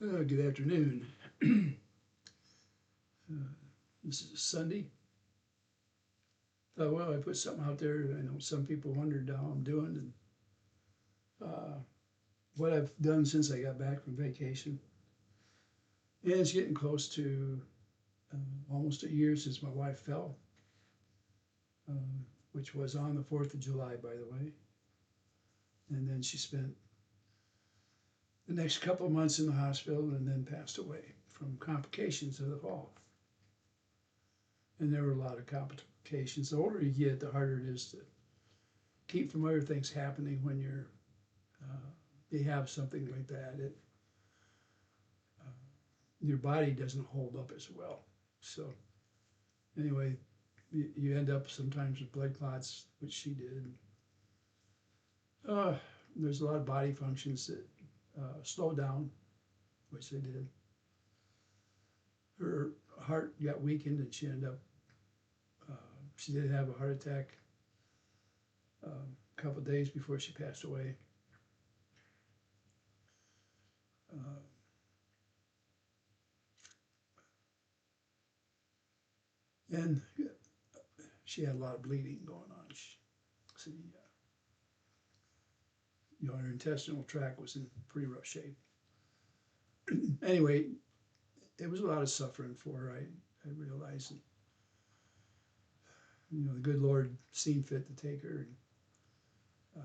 Good afternoon. This is Sunday. Thought, well, I put something out there. I know some people wondered how I'm doing and what I've done since I got back from vacation. And it's getting close to almost a year since my wife fell, which was on the 4th of July, by the way. And then she spent the next couple of months in the hospital and then passed away from complications of the fall. And there were a lot of complications. The older you get, the harder it is to keep from other things happening when you have something like that. Your body doesn't hold up as well. So anyway, you end up sometimes with blood clots, which she did. There's a lot of body functions that slow down, which they did. Her heart got weakened and she ended up, she did have a heart attack a couple of days before she passed away. And she had a lot of bleeding going on. Her intestinal tract was in pretty rough shape. Anyway, it was a lot of suffering for her. I realized, and, the good Lord seen fit to take her, and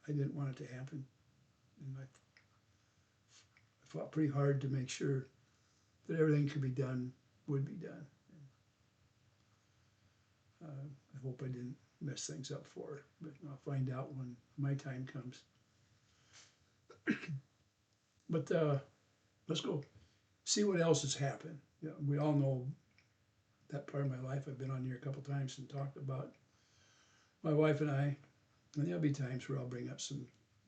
I didn't want it to happen, and I fought pretty hard to make sure that everything could be done, would be done. I hope I didn't mess things up for her, but I'll find out when my time comes. But let's go see what else has happened. We all know that part of my life. I've been on here a couple times and talked about my wife and I, and there'll be times where I'll bring up some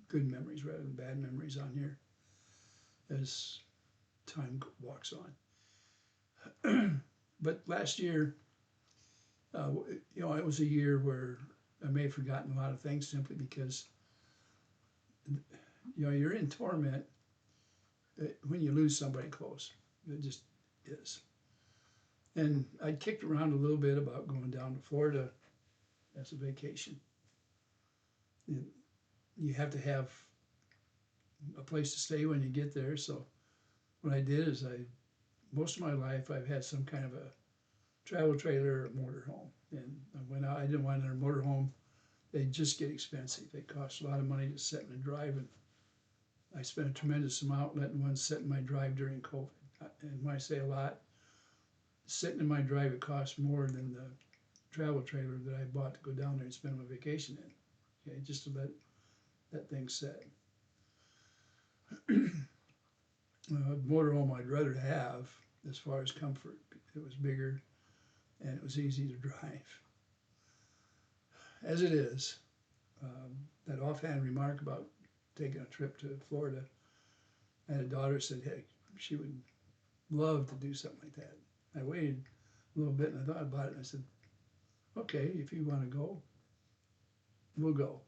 good memories rather than bad memories on here as time walks on. But last year, it was a year where I may have forgotten a lot of things simply because, you're in torment when you lose somebody close. It just is. And I kicked around a little bit about going down to Florida as a vacation. And you have to have a place to stay when you get there. So what I did is most of my life I've had some kind of a travel trailer or motorhome. And when I didn't want a motorhome, they just get expensive. They cost a lot of money to sit in and drive. And I spent a tremendous amount letting one sit in my drive during COVID. And when I say a lot, sitting in my drive, it cost more than the travel trailer that I bought to go down there and spend my vacation in. Okay, just to let that thing sit. Motorhome I'd rather have as far as comfort. It was bigger and it was easy to drive. As it is, that offhand remark about taking a trip to Florida, I had a daughter who said, hey, she would love to do something like that. I waited a little bit and I thought about it and I said, okay, if you want to go, we'll go.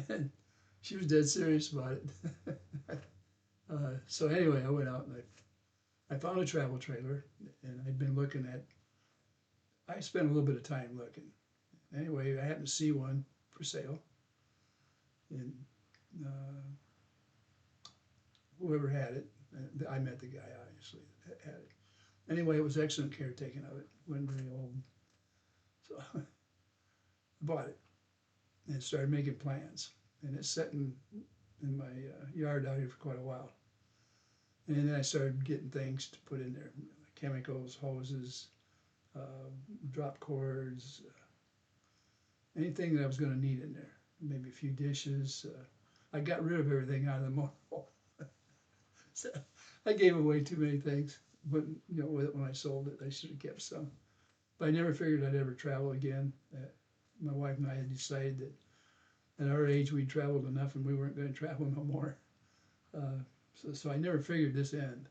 And she was dead serious about it. So anyway, I went out and I found a travel trailer, and I'd been looking at, I spent a little bit of time looking. Anyway, I happened to see one for sale, and whoever had it, I met the guy obviously that had it. Anyway, it was excellent caretaking of it, wasn't very old. So I bought it and started making plans, and it's sitting in my yard out here for quite a while. And then I started getting things to put in there, chemicals, hoses, drop cords, anything that I was going to need in there. Maybe a few dishes. I got rid of everything out of the motorhome. So I gave away too many things. But when I sold it, I should have kept some. But I never figured I'd ever travel again. My wife and I had decided that at our age we'd traveled enough and we weren't going to travel no more. So I never figured this end.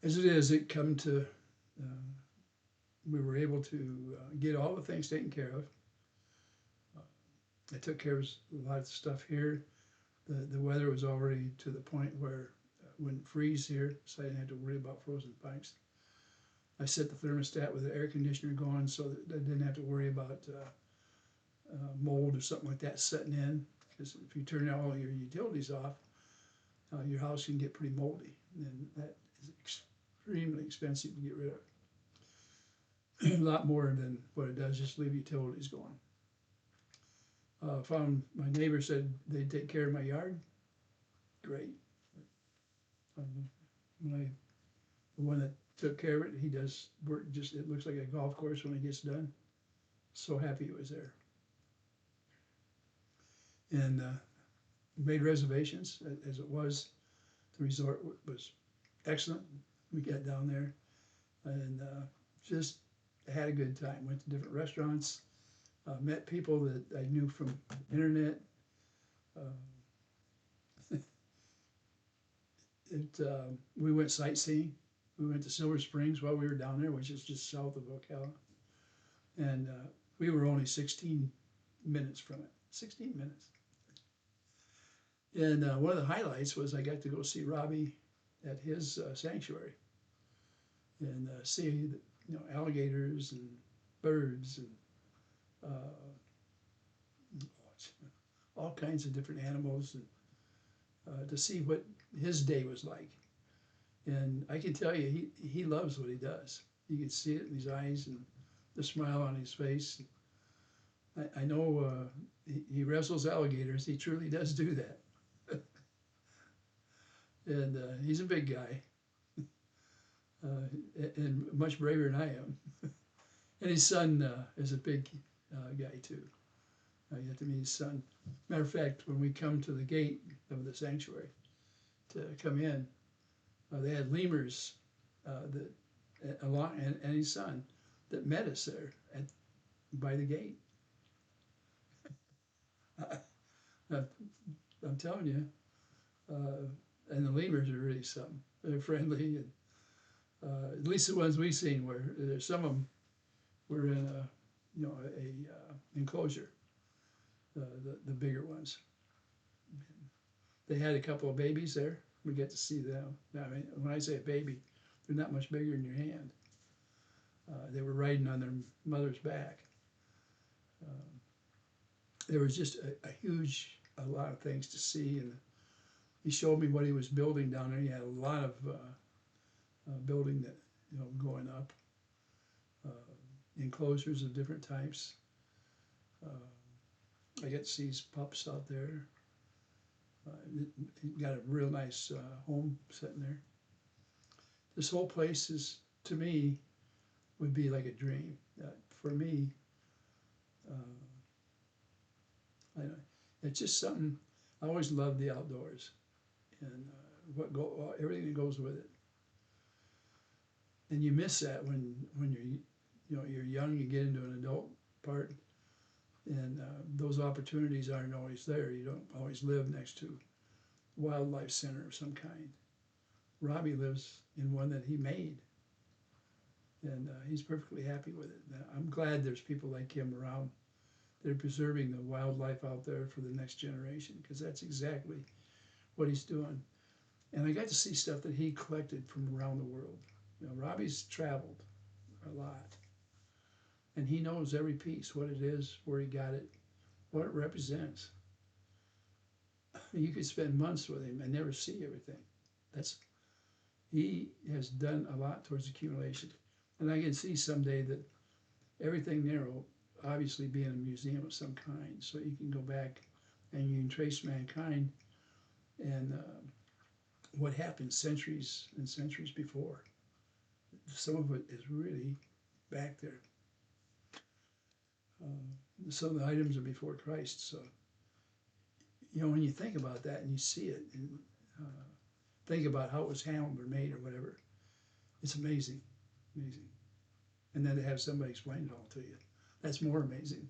As it is, it come to, we were able to get all the things taken care of. I took care of a lot of stuff here The weather was already to the point where it wouldn't freeze here, so I didn't have to worry about frozen pipes. I set the thermostat with the air conditioner going so that I didn't have to worry about mold or something like that setting in. Because if you turn all your utilities off, your house can get pretty moldy, and that is extremely expensive to get rid of. A lot more than what it does just leave utilities going. Found my neighbor said they'd take care of my yard. Great. The one that took care of it, he does work just, it looks like a golf course when it gets done. So happy he was there. And made reservations as it was. The resort was excellent. We got down there and just had a good time. Went to different restaurants, met people that I knew from internet. We went sightseeing. We went to Silver Springs while we were down there, which is just south of Ocala. And we were only 16 minutes from it. 16 minutes. And one of the highlights was I got to go see Robbie at his sanctuary and see alligators and birds and all kinds of different animals, and to see what his day was like. And I can tell you, he loves what he does. You can see it in his eyes and the smile on his face. I know he wrestles alligators. He truly does do that. And he's a big guy, and much braver than I am. And his son is a big guy too. I get to meet his son. Matter of fact, when we come to the gate of the sanctuary to come in, they had lemurs and his son that met us there by the gate. I'm telling you, and the lemurs are really something. They're friendly, and at least the ones we've seen were. Some of them were in a enclosure. The bigger ones. They had a couple of babies there. We get to see them. I mean, when I say a baby, they're not much bigger than your hand. They were riding on their mother's back. There was just a lot of things to see, and he showed me what he was building down there. He had a lot of building that going up, enclosures of different types. I get to see his pups out there. He got a real nice home sitting there. This whole place is, to me, would be like a dream. For me, it's just something. I always loved the outdoors and everything that goes with it. And you miss that when you're young, you get into an adult part. And those opportunities aren't always there. You don't always live next to a wildlife center of some kind. Robbie lives in one that he made, and he's perfectly happy with it. I'm glad there's people like him around that are preserving the wildlife out there for the next generation, because that's exactly what he's doing. And I got to see stuff that he collected from around the world. Robbie's traveled a lot. And he knows every piece, what it is, where he got it, what it represents. You could spend months with him and never see everything. He has done a lot towards accumulation. And I can see someday that everything there will obviously be in a museum of some kind, so you can go back and you can trace mankind and what happened centuries and centuries before. Some of it is really back there. Some of the items are before Christ. So, when you think about that and you see it and think about how it was handled or made or whatever, it's amazing, amazing. And then to have somebody explain it all to you, that's more amazing.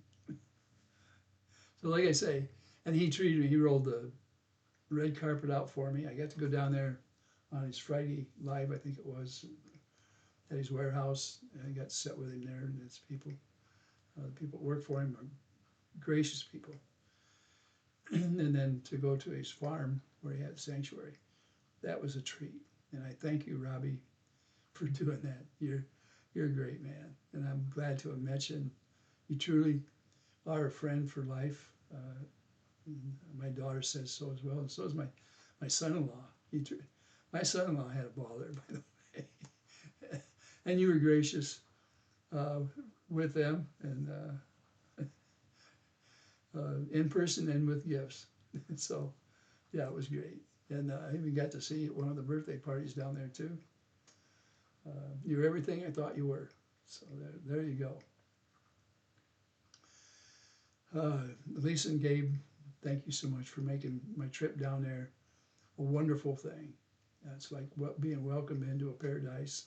So like I say, and he rolled the red carpet out for me. I got to go down there on his Friday live, I think it was, at his warehouse, and I got to sit with him there, and it's people. The people that work for him are gracious people. and then to go to his farm where he had sanctuary. That was a treat. And I thank you, Robbie, for doing that. You're a great man, and I'm glad to have met you. And you truly are a friend for life. My daughter says so as well, and so is my son-in-law. My son-in-law had a ball there, by the way. And you were gracious with them, and in person and with gifts. So, yeah, it was great. And I even got to see one of the birthday parties down there too. You're everything I thought you were. So there you go. Lisa and Gabe, thank you so much for making my trip down there a wonderful thing. It's like being welcomed into a paradise.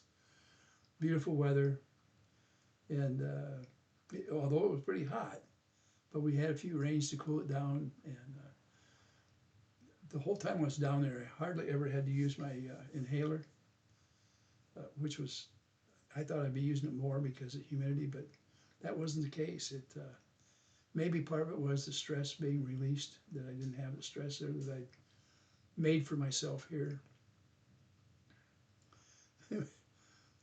Beautiful weather, and although it was pretty hot, but we had a few rains to cool it down. And the whole time I was down there, I hardly ever had to use my inhaler, which was, I thought I'd be using it more because of humidity, but that wasn't the case. Maybe part of it was the stress being released, that I didn't have the stress there that I made for myself here.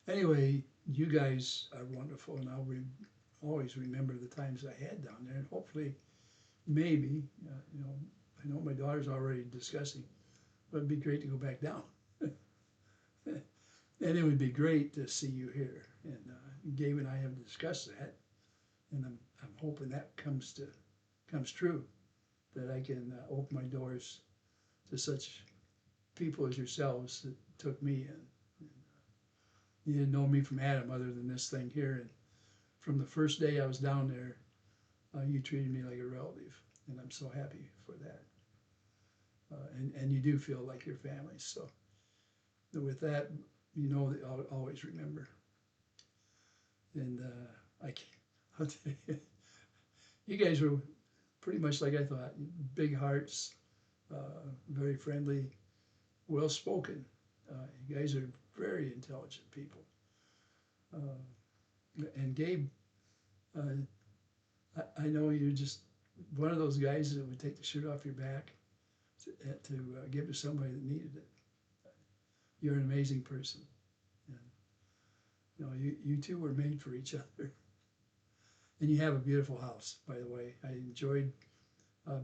Anyway, you guys are wonderful, and I'll always remember the times I had down there, and hopefully, maybe, I know my daughter's already discussing, but it'd be great to go back down. And it would be great to see you here. And Gabe and I have discussed that, and I'm hoping that comes true, that I can open my doors to such people as yourselves that took me in. You didn't know me from Adam other than this thing here, and from the first day I was down there, you treated me like a relative, and I'm so happy for that. And you do feel like your family. So with that, you know that I'll always remember. And I'll tell you, you guys were pretty much like I thought. Big hearts, very friendly, well spoken. You guys are very intelligent people. And Gabe, I know you're just one of those guys that would take the shirt off your back to give to somebody that needed it. You're an amazing person. And, you two were made for each other. And you have a beautiful house, by the way. I enjoyed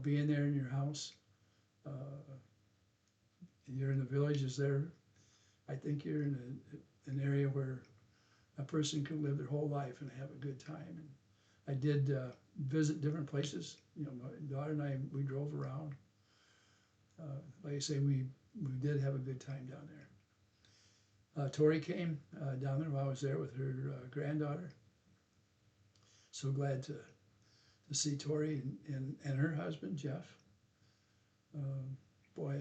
being there in your house. You're in the villages there. I think you're in an area where a person can live their whole life and have a good time. And I did visit different places. My daughter and I, we drove around. Like I say, we did have a good time down there. Tori came down there while I was there with her granddaughter. So glad to see Tori and her husband, Jeff. Boy,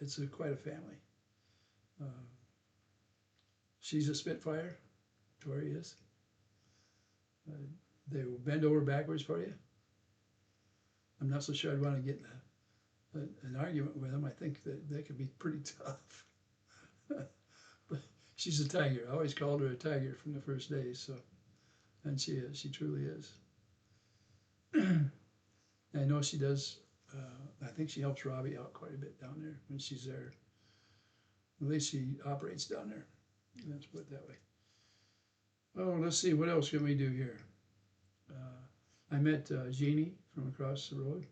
it's quite a family. She's a Spitfire, Tori is. They will bend over backwards for you. I'm not so sure I'd want to get in an argument with them. I think that could be pretty tough. But she's a tiger. I always called her a tiger from the first day. So, and she is. She truly is. I know she does. I think she helps Robbie out quite a bit down there when she's there. At least she operates down there. Let's put it that way. Oh, let's see. What else can we do here? I met Jeannie from across the road,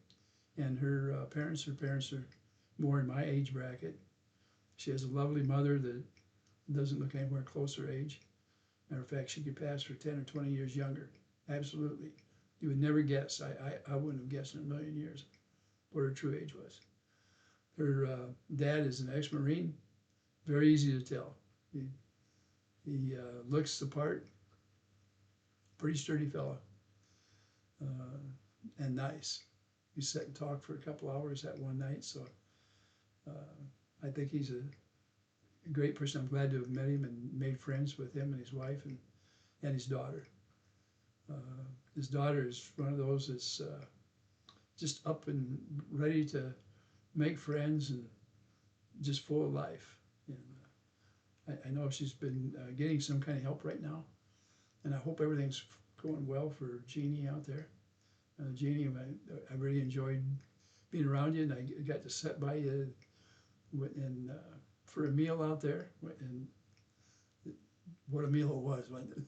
and her parents. Her parents are more in my age bracket. She has a lovely mother that doesn't look anywhere close her age. Matter of fact, she could pass for 10 or 20 years younger. Absolutely. You would never guess. I wouldn't have guessed in a million years what her true age was. Her dad is an ex-Marine. Very easy to tell. He looks the part. Pretty sturdy fella. And nice. We sat and talked for a couple hours that one night. So I think he's a great person. I'm glad to have met him and made friends with him and his wife and his daughter. His daughter is one of those that's just up and ready to make friends and just full of life. And I know she's been getting some kind of help right now, and I hope everything's going well for Jeannie out there. Jeannie, I really enjoyed being around you, and I got to sit by you and for a meal out there, and what a meal it was, wasn't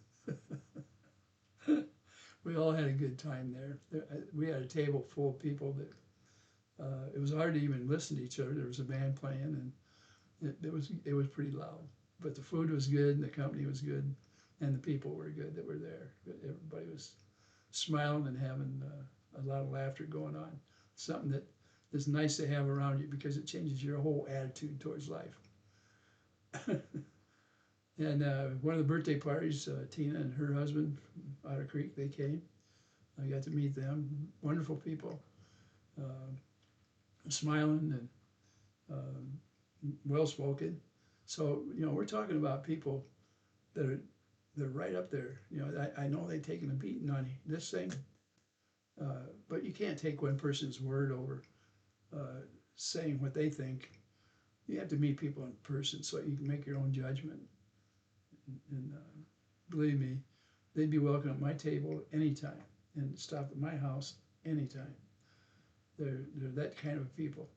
it? We all had a good time there. We had a table full of people that it was hard to even listen to each other. There was a band playing, and it was pretty loud. But the food was good, and the company was good, and the people were good that were there. Everybody was smiling and having a lot of laughter going on. Something that is nice to have around you because it changes your whole attitude towards life. And one of the birthday parties, Tina and her husband from Otter Creek, they came. I got to meet them. Wonderful people, smiling and well spoken. So we're talking about people that are they're right up there. I know they've taken a beating on this thing, but you can't take one person's word over saying what they think. You have to meet people in person so you can make your own judgment. And believe me, they'd be welcome at my table anytime and stop at my house anytime. They're that kind of people.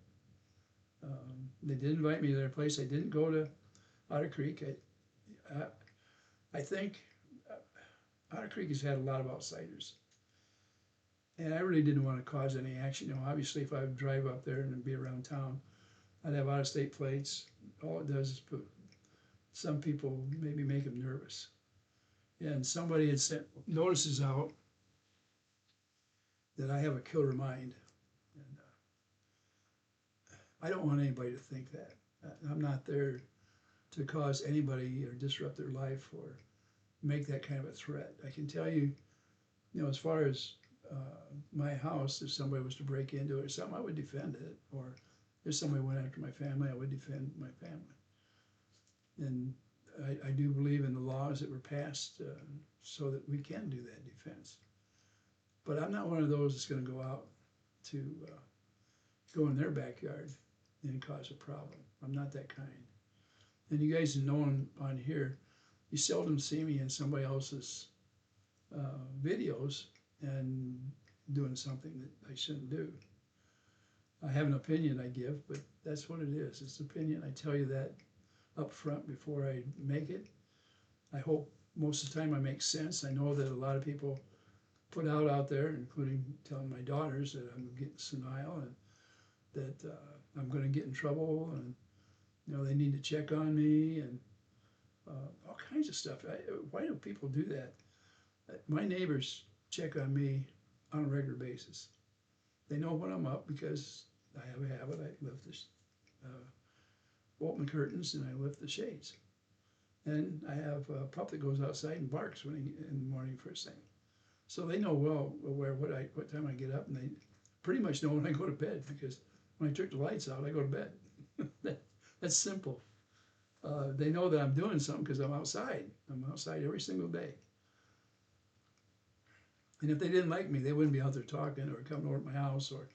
They did invite me to their place. I didn't go to Otter Creek. I think Otter Creek has had a lot of outsiders. And I really didn't want to cause any action. Obviously, if I would drive up there and be around town, I'd have out-of-state plates. All it does is put some people, maybe make them nervous. And somebody had sent notices out that I have a killer mind. And I don't want anybody to think that. I'm not there to cause anybody or disrupt their life or make that kind of a threat. I can tell you, as far as my house, if somebody was to break into it or something, I would defend it. Or if somebody went after my family, I would defend my family. And I do believe in the laws that were passed so that we can do that defense. But I'm not one of those that's going to go out to go in their backyard and cause a problem. I'm not that kind. And you guys know on here, you seldom see me in somebody else's videos and doing something that I shouldn't do. I have an opinion I give, but that's what it is. It's opinion. I tell you that up front before I make it. I hope most of the time I make sense. I know that a lot of people put out there, including telling my daughters that I'm getting senile and that I'm going to get in trouble and they need to check on me and all kinds of stuff. Why do people do that? My neighbors check on me on a regular basis. They know when I'm up because I have a habit. I lift open the curtains and I lift the shades. And I have a pup that goes outside and barks in the morning first thing. So they know well what time I get up, and they pretty much know when I go to bed because when I turn the lights out, I go to bed. That's simple. They know that I'm doing something because I'm outside. I'm outside every single day. And if they didn't like me, they wouldn't be out there talking or coming over to my house or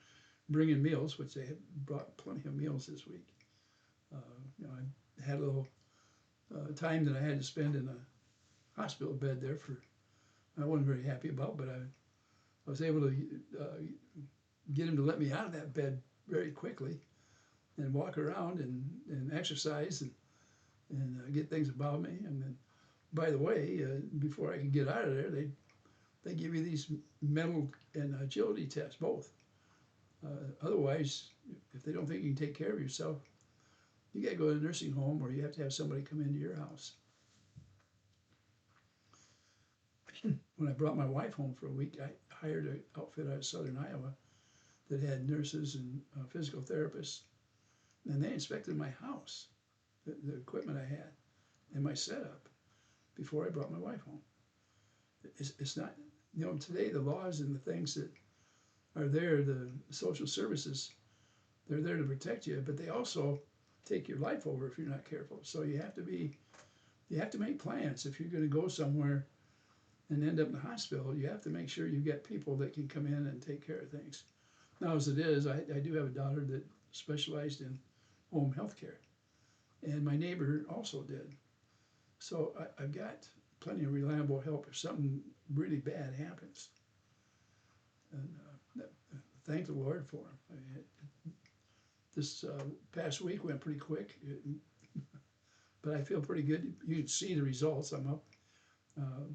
bringing meals, which they have brought plenty of meals this week. I had a little time that I had to spend in a hospital bed there I wasn't very happy about, but I was able to get him to let me out of that bed very quickly and walk around and exercise and get things about me. And then, by the way, before I could get out of there, they give you these mental and agility tests, both. Otherwise, if they don't think you can take care of yourself, you got to go to a nursing home or you have to have somebody come into your house. When I brought my wife home for a week, I hired an outfit out of southern Iowa that had nurses and physical therapists, and they inspected my house, the equipment I had, and my setup before I brought my wife home. It's not, today the laws and the things that are there, the social services, they're there to protect you, but they also take your life over if you're not careful. So you have to make plans. If you're going to go somewhere and end up in the hospital, you have to make sure you get people that can come in and take care of things. Now, as it is, I do have a daughter that specialized in home health care, and my neighbor also did. So I've got plenty of reliable help if something really bad happens. And thank the Lord for him. this past week went pretty quick, but I feel pretty good. You can see the results. I'm up.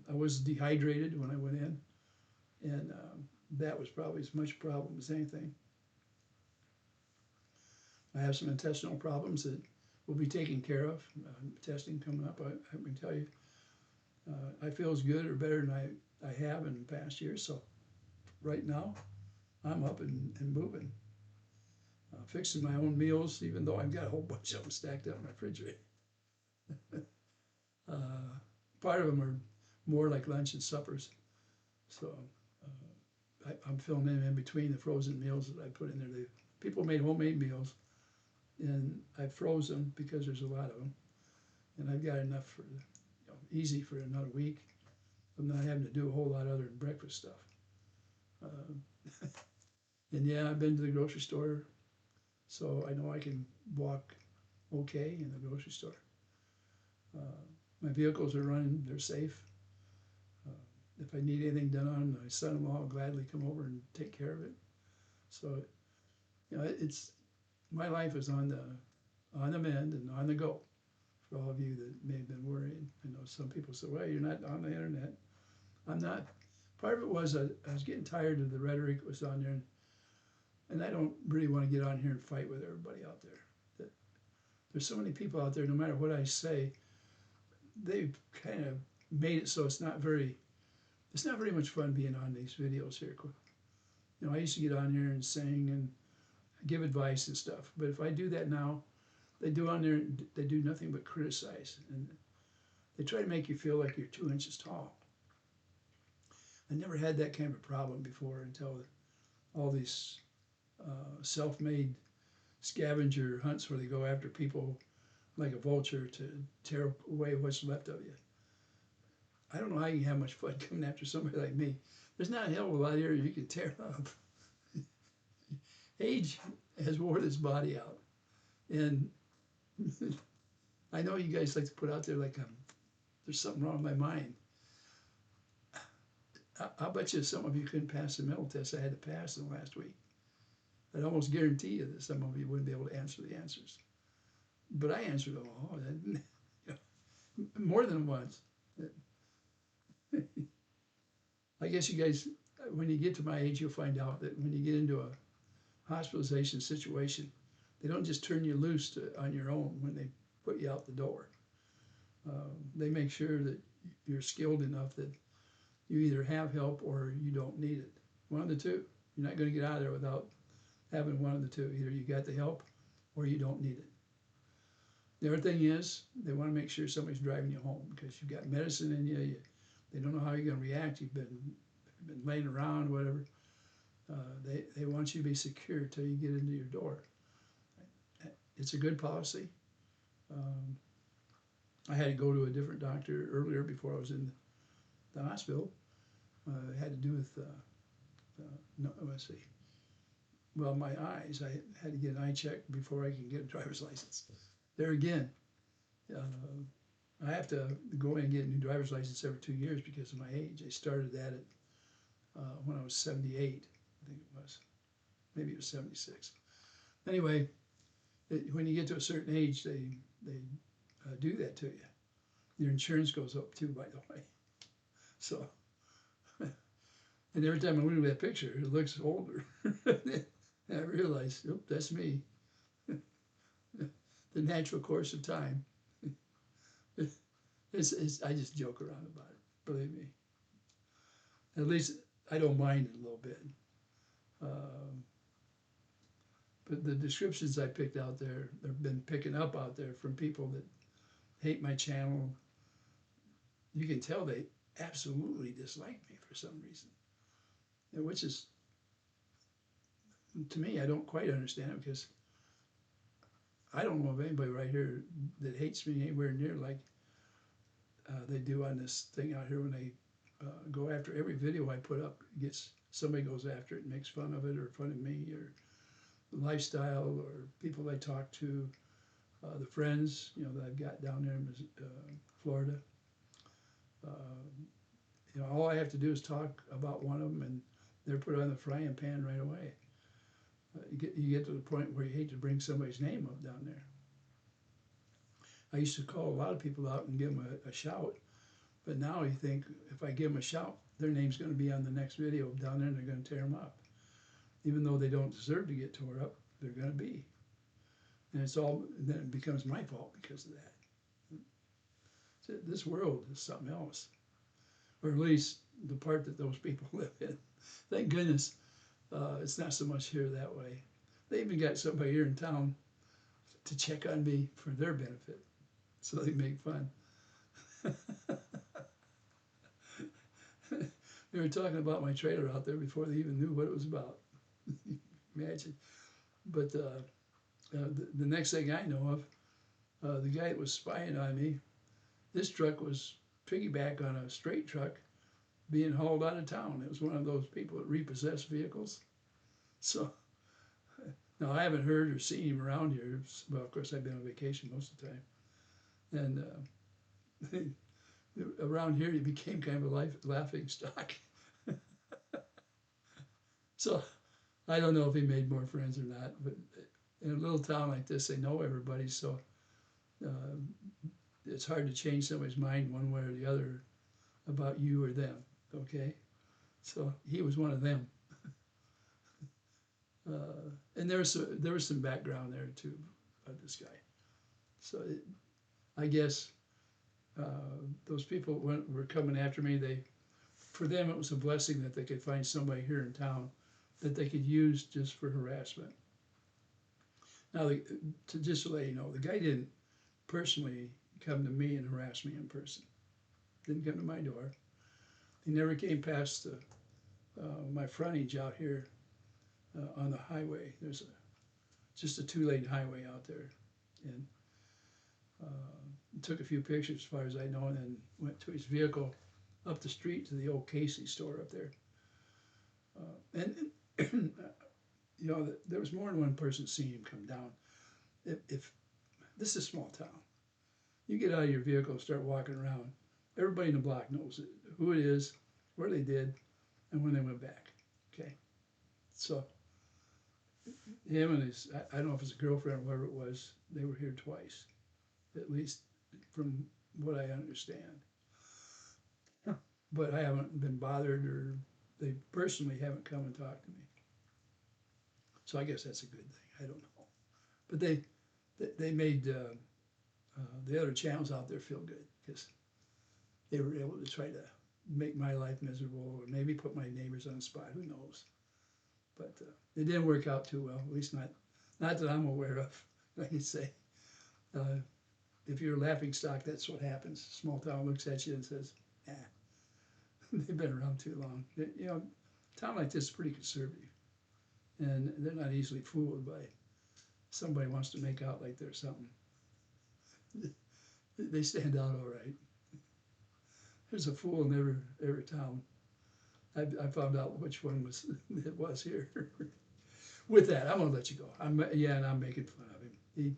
I was dehydrated when I went in, and that was probably as much problem as anything. I have some intestinal problems that will be taken care of. Testing coming up, I can tell you. I feel as good or better than I have in past years. So right now, I'm up and moving. Fixing my own meals, even though I've got a whole bunch of them stacked up in my refrigerator. Part of them are more like lunch and suppers. So I'm filling in between the frozen meals that I put in there. People made homemade meals, and I froze them because there's a lot of them, and I've got enough for easy for another week. I'm not having to do a whole lot other than breakfast stuff. And yeah, I've been to the grocery store, so I know I can walk okay in the grocery store. My vehicles are running, they're safe. If I need anything done on them, my son-in-law will gladly come over and take care of it. So, it's my life is on the mend and on the go. For all of you that may have been worried, I know some people say, "Well, you're not on the internet." I'm not. Part of it was I was getting tired of the rhetoric that was on there, and I don't really want to get on here and fight with everybody out there. That there's so many people out there. No matter what I say, they've kind of made it so it's not very much fun being on these videos here. I used to get on here and sing and give advice and stuff, but if I do that now, they do nothing but criticize, and they try to make you feel like you're 2 inches tall. I never had that kind of a problem before until all these self-made scavenger hunts where they go after people like a vulture to tear away what's left of you. I don't know how you can have much fun coming after somebody like me. There's not a hell of a lot here you can tear up. Age has wore this body out. And I know you guys like to put out there like there's something wrong with my mind. I'll bet you some of you couldn't pass the mental test I had to pass in the last week. I'd almost guarantee you that some of you wouldn't be able to answer the answers. But I answered them all, more than once. I guess you guys, when you get to my age, you'll find out that when you get into a hospitalization situation, they don't just turn you loose on your own when they put you out the door. They make sure that you're skilled enough that you either have help or you don't need it. One of the two. You're not going to get out of there without having one of the two. Either you got the help or you don't need it. The other thing is, they want to make sure somebody's driving you home because you've got medicine in you. They don't know how you're going to react. You've been laying around, whatever. They want you to be secure till you get into your door. It's a good policy. I had to go to a different doctor earlier before I was in the hospital. It had to do with, let's see. Well, my eyes. I had to get an eye check before I can get a driver's license. There again, I have to go in and get a new driver's license every 2 years because of my age. I started that when I was 78, I think it was. Maybe it was 76. Anyway, when you get to a certain age, they do that to you. Your insurance goes up too, by the way. So, and every time I look at that picture, it looks older. And I realized, oh, that's me. The natural course of time. I just joke around about it, believe me. At least I don't mind it a little bit. But the descriptions I picked out there, I've been picking up out there from people that hate my channel. You can tell they absolutely dislike me for some reason. Which is, to me, I don't quite understand it because I don't know of anybody right here that hates me anywhere near like they do on this thing out here when they go after every video I put up. Somebody goes after it and makes fun of it or fun of me or the lifestyle or people I talk to, the friends that I've got down there in Florida. All I have to do is talk about one of them and they're put on the frying pan right away. You get to the point where you hate to bring somebody's name up down there. I used to call a lot of people out and give them a shout, but now you think if I give them a shout, their name's going to be on the next video down there and they're going to tear them up. Even though they don't deserve to get tore up, they're going to be. And then it becomes my fault because of that. So this world is something else, or at least the part that those people live in. Thank goodness it's not so much here that way. They even got somebody here in town to check on me for their benefit, so they make fun. They were talking about my trailer out there before they even knew what it was about. Imagine. But the next thing I know of, the guy that was spying on me, this truck was piggyback on a straight truck being hauled out of town. It was one of those people that repossess vehicles. So, now I haven't heard or seen him around here. Well, of course, I've been on vacation most of the time. And around here, he became kind of a laughing stock. So, I don't know if he made more friends or not, but in a little town like this, they know everybody, so it's hard to change somebody's mind one way or the other about you or them, okay? So he was one of them. And there was some background there too about this guy. So I guess those people were coming after me. For them, it was a blessing that they could find somebody here in town that they could use just for harassment. Now, just to let you know, the guy didn't personally come to me and harass me in person. Didn't come to my door. He never came past my frontage out here on the highway. There's just a 2-lane highway out there. And took a few pictures as far as I know, and then went to his vehicle up the street to the old Casey store up there. And you know, there was more than one person seeing him come down. If this is a small town, you get out of your vehicle and start walking around, everybody in the block knows who it is, where they did, and when they went back. Okay, so him and his, I don't know if it's a girlfriend or whoever it was, they were here twice, at least from what I understand. But I haven't been bothered, or they personally haven't come and talked to me. So I guess that's a good thing. I don't know. But they made the other channels out there feel good, because they were able to try to make my life miserable, or maybe put my neighbors on the spot. Who knows? But it didn't work out too well. At least not that I'm aware of. Like you say, if you're a laughing stock, that's what happens. Small town looks at you and says, "Ah, they've been around too long." You know, a town like this is pretty conservative, and they're not easily fooled by somebody wants to make out like they're something. They stand out all right. There's a fool in every town. I found out which one it was here. With that, I'm gonna let you go. And I'm making fun of him.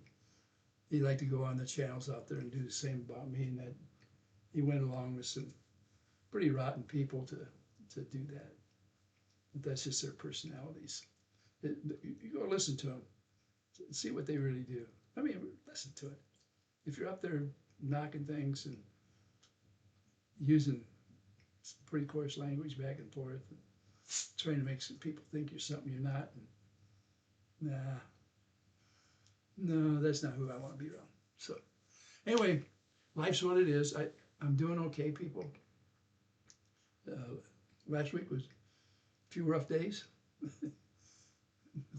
He liked to go on the channels out there and do the same about me, and that he went along with some pretty rotten people to do that. But that's just their personalities. You go listen to them, see what they really do. I mean, listen to it. If you're up there knocking things and using pretty coarse language back and forth, and trying to make some people think you're something you're not, and no, that's not who I want to be around. So anyway, life's what it is. I'm doing okay, people. Last week was a few rough days.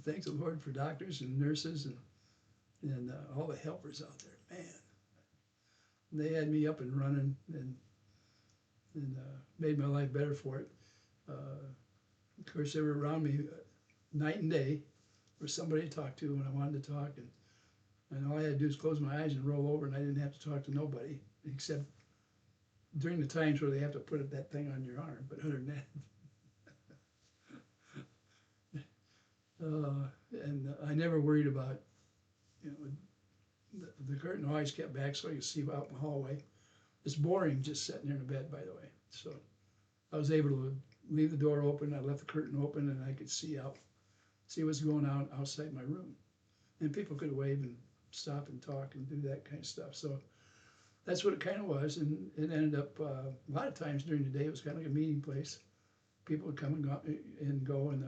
Thanks the Lord for doctors and nurses and all the helpers out there. Man, they had me up and running, and made my life better for it. Of course, they were around me night and day for somebody to talk to when I wanted to talk, and all I had to do was close my eyes and roll over, and I didn't have to talk to nobody, except during the times where they have to put that thing on your arm. But other than that, and I never worried about, you know, the curtain always kept back so I could see out in the hallway. It's boring just sitting there in the bed, by the way. So I was able to leave the door open. I left the curtain open, and I could see out see what's going on outside my room. And people could wave and stop and talk and do that kind of stuff. So that's what it kind of was. And it ended up, a lot of times during the day, it was kind of like a meeting place. People would come and go in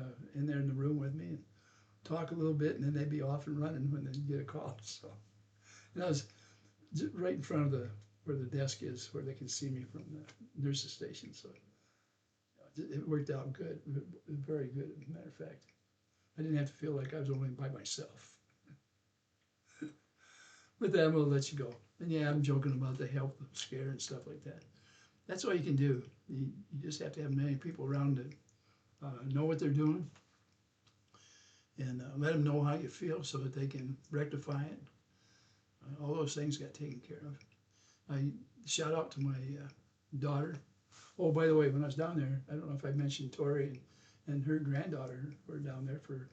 there in the room with me and talk a little bit, and then they'd be off and running when they get a call. So, and I was right in front of where the desk is, where they can see me from the nurse's station. So it worked out good, very good, as a matter of fact. I didn't have to feel like I was only by myself. With that, I'm gonna let you go. And yeah, I'm joking about the health scare and stuff like that. That's all you can do. You just have to have many people around to know what they're doing, and let them know how you feel so that they can rectify it. All those things got taken care of. I shout out to my daughter. Oh, by the way, when I was down there, I don't know if I mentioned Tori and her granddaughter were down there for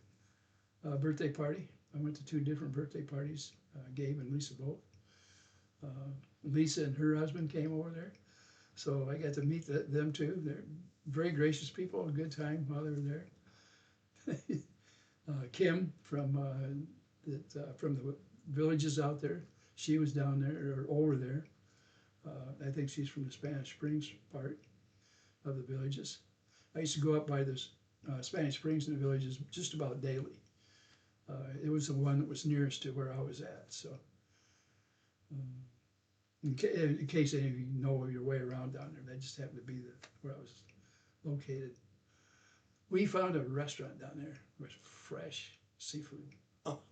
a birthday party. I went to 2 different birthday parties, Gabe and Lisa both. Lisa and her husband came over there, so I got to meet them too. They're very gracious people, a good time while they were there. Kim from the villages out there, she was down there or over there. I think she's from the Spanish Springs part of the villages. I used to go up by this Spanish Springs in the villages just about daily. It was the one that was nearest to where I was at. So, in case any of you know your way around down there, that just happened to be where I was located. We found a restaurant down there with fresh seafood. Oh.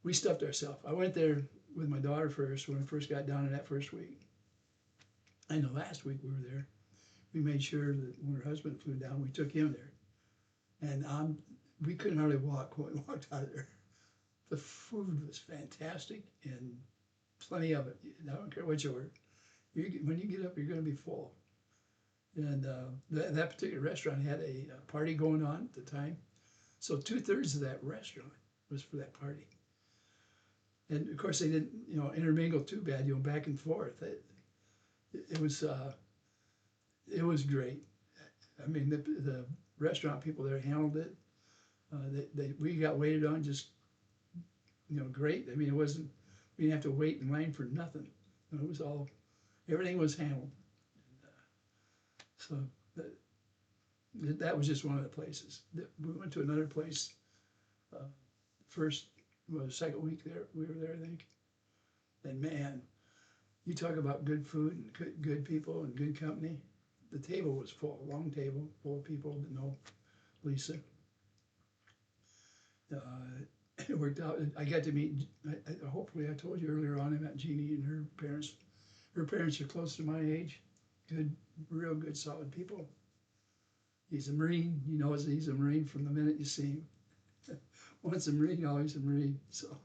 We stuffed ourselves. I went there with my daughter first when I first got down in that first week. And the last week we were there, we made sure that when her husband flew down, we took him there. And we couldn't hardly walk when we walked out of there. The food was fantastic and plenty of it. I don't care what you order. When you get up, you're going to be full. And that particular restaurant had a party going on at the time. So 2/3 of that restaurant was for that party. And of course they didn't, intermingle too bad, back and forth. It was great. I mean, the restaurant people there handled it. We got waited on just, great. I mean, we didn't have to wait in line for nothing. It was everything was handled. So that was just one of the places. We went to another place, second week there, we were there, I think. And man, you talk about good food and good people and good company. The table was full, long table, full of people that know Lisa. It worked out. I got to meet, hopefully I told you earlier on, I met Jeannie and her parents. Her parents are close to my age. Good, real good, solid people. He's a Marine. You know he's a Marine from the minute you see him. Once a Marine, always a Marine. So,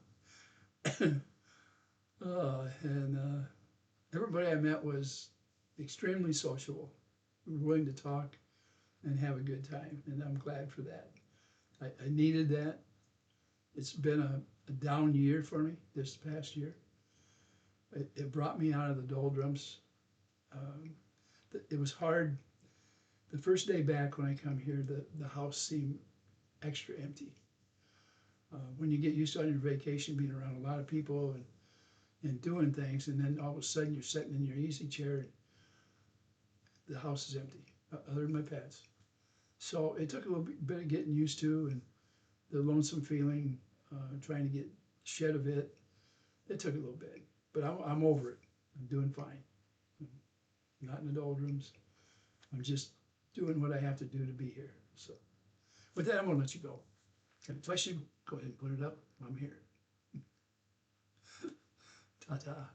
everybody I met was extremely sociable, willing to talk and have a good time, and I'm glad for that. I needed that. It's been a down year for me this past year. It brought me out of the doldrums. It was hard. The first day back when I come here, the house seemed extra empty. When you get used to on your vacation, being around a lot of people and doing things, and then all of a sudden you're sitting in your easy chair and the house is empty, other than my pets. So it took a little bit of getting used to, and the lonesome feeling, trying to get shed of it. It took a little bit, but I'm over it. I'm doing fine. I'm not in the doldrums. I'm just doing what I have to do to be here. So with that, I'm going to let you go. If I should go ahead and put it up, I'm here. Ta-ta.